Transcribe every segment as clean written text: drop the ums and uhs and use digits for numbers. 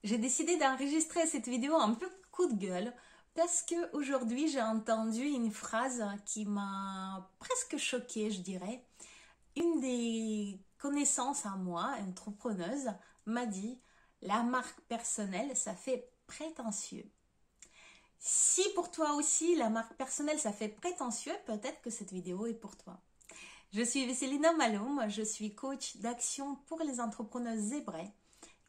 J'ai décidé d'enregistrer cette vidéo un peu coup de gueule parce que aujourd'hui j'ai entendu une phrase qui m'a presque choquée, je dirais. Une des connaissances à moi, entrepreneuse, m'a dit la marque personnelle, ça fait prétentieux. Si pour toi aussi la marque personnelle ça fait prétentieux, peut-être que cette vidéo est pour toi. Je suis Vesselina Maloum, je suis coach d'action pour les entrepreneurs zébrés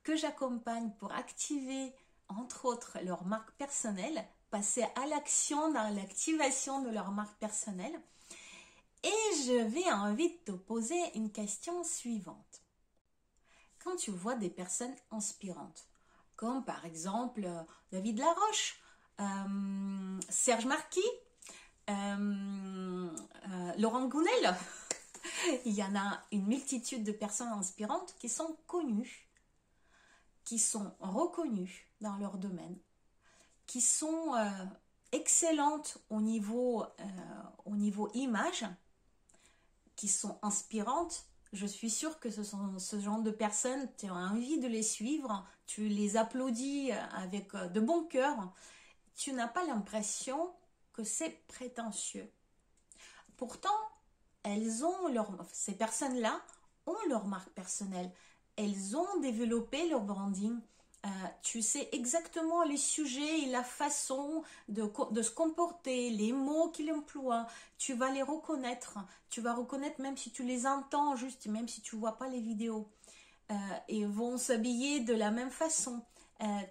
que j'accompagne pour activer, entre autres, leur marque personnelle, passer à l'action dans l'activation de leur marque personnelle. Et je vais envie de te poser une question suivante. Quand tu vois des personnes inspirantes, comme par exemple David Laroche, Serge Marquis, Laurent Gounel, il y en a une multitude de personnes inspirantes qui sont connues, qui sont reconnues dans leur domaine, qui sont excellentes au niveau image, qui sont inspirantes. Je suis sûre que ce sont ce genre de personnes, tu as envie de les suivre, tu les applaudis avec de bon cœur. Tu n'as pas l'impression que c'est prétentieux. Pourtant, ces personnes-là ont leur marque personnelle. Elles ont développé leur branding. Tu sais exactement les sujets et la façon de se comporter, les mots qu'ils emploient. Tu vas les reconnaître. Tu vas reconnaître même si tu les entends juste, même si tu ne vois pas les vidéos. Ils vont s'habiller de la même façon.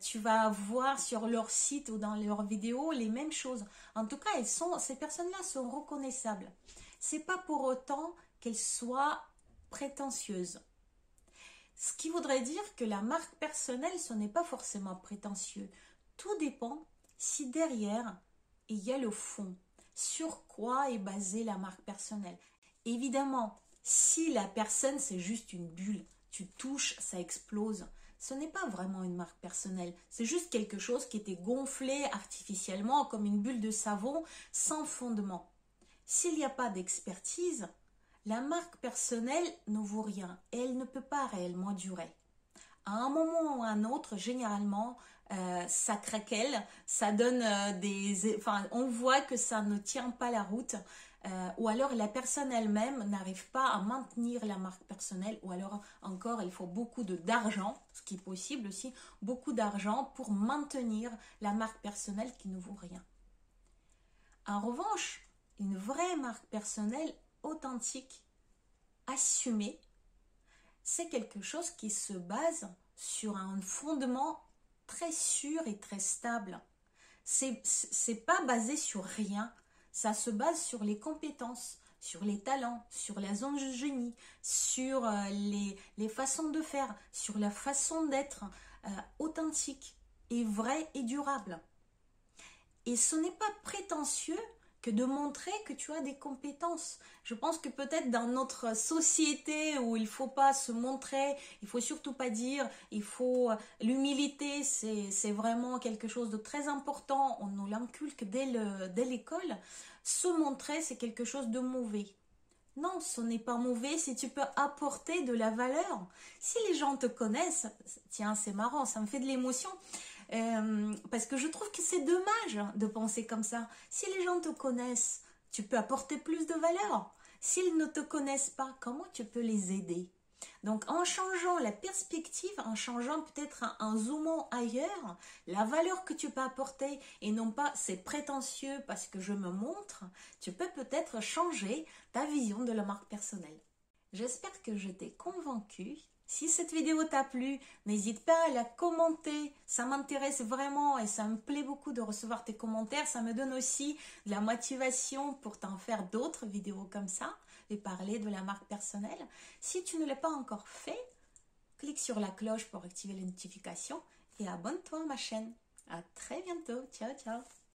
Tu vas voir sur leur site ou dans leurs vidéos les mêmes choses. En tout cas, ces personnes-là sont reconnaissables. C'est pas pour autant qu'elles soient prétentieuses. Ce qui voudrait dire que la marque personnelle, ce n'est pas forcément prétentieux. Tout dépend si derrière, il y a le fond. Sur quoi est basée la marque personnelle? Évidemment, si la personne, c'est juste une bulle, tu touches, ça explose. Ce n'est pas vraiment une marque personnelle. C'est juste quelque chose qui était gonflé artificiellement comme une bulle de savon sans fondement. S'il n'y a pas d'expertise, la marque personnelle ne vaut rien et elle ne peut pas réellement durer. À un moment ou à un autre, généralement, ça craquelle, ça donne on voit que ça ne tient pas la route, ou alors la personne elle-même n'arrive pas à maintenir la marque personnelle, ou alors encore, il faut beaucoup d'argent, ce qui est possible aussi, beaucoup d'argent pour maintenir la marque personnelle qui ne vaut rien. En revanche, une vraie marque personnelle authentique, assumée, c'est quelque chose qui se base sur un fondement très sûr et très stable. C'est pas basé sur rien, ça se base sur les compétences, sur les talents, sur la zone de génie, sur les façons de faire, sur la façon d'être authentique et vrai et durable. Et ce n'est pas prétentieux que de montrer que tu as des compétences. Je pense que peut-être dans notre société où il faut pas se montrer, il faut surtout pas dire, l'humilité, c'est vraiment quelque chose de très important. On nous l'inculque dès l'école. Se montrer, c'est quelque chose de mauvais. Non, ce n'est pas mauvais si tu peux apporter de la valeur. Si les gens te connaissent, tiens, c'est marrant, ça me fait de l'émotion, parce que je trouve que c'est dommage de penser comme ça. Si les gens te connaissent, tu peux apporter plus de valeur. S'ils ne te connaissent pas, comment tu peux les aider? Donc en changeant la perspective, en changeant peut-être en zoomant ailleurs, la valeur que tu peux apporter et non pas c'est prétentieux parce que je me montre, tu peux peut-être changer ta vision de la marque personnelle. J'espère que je t'ai convaincu. Si cette vidéo t'a plu, n'hésite pas à la commenter. Ça m'intéresse vraiment et ça me plaît beaucoup de recevoir tes commentaires. Ça me donne aussi de la motivation pour t'en faire d'autres vidéos comme ça et parler de la marque personnelle. Si tu ne l'as pas encore fait, clique sur la cloche pour activer les notifications et abonne-toi à ma chaîne. À très bientôt. Ciao, ciao.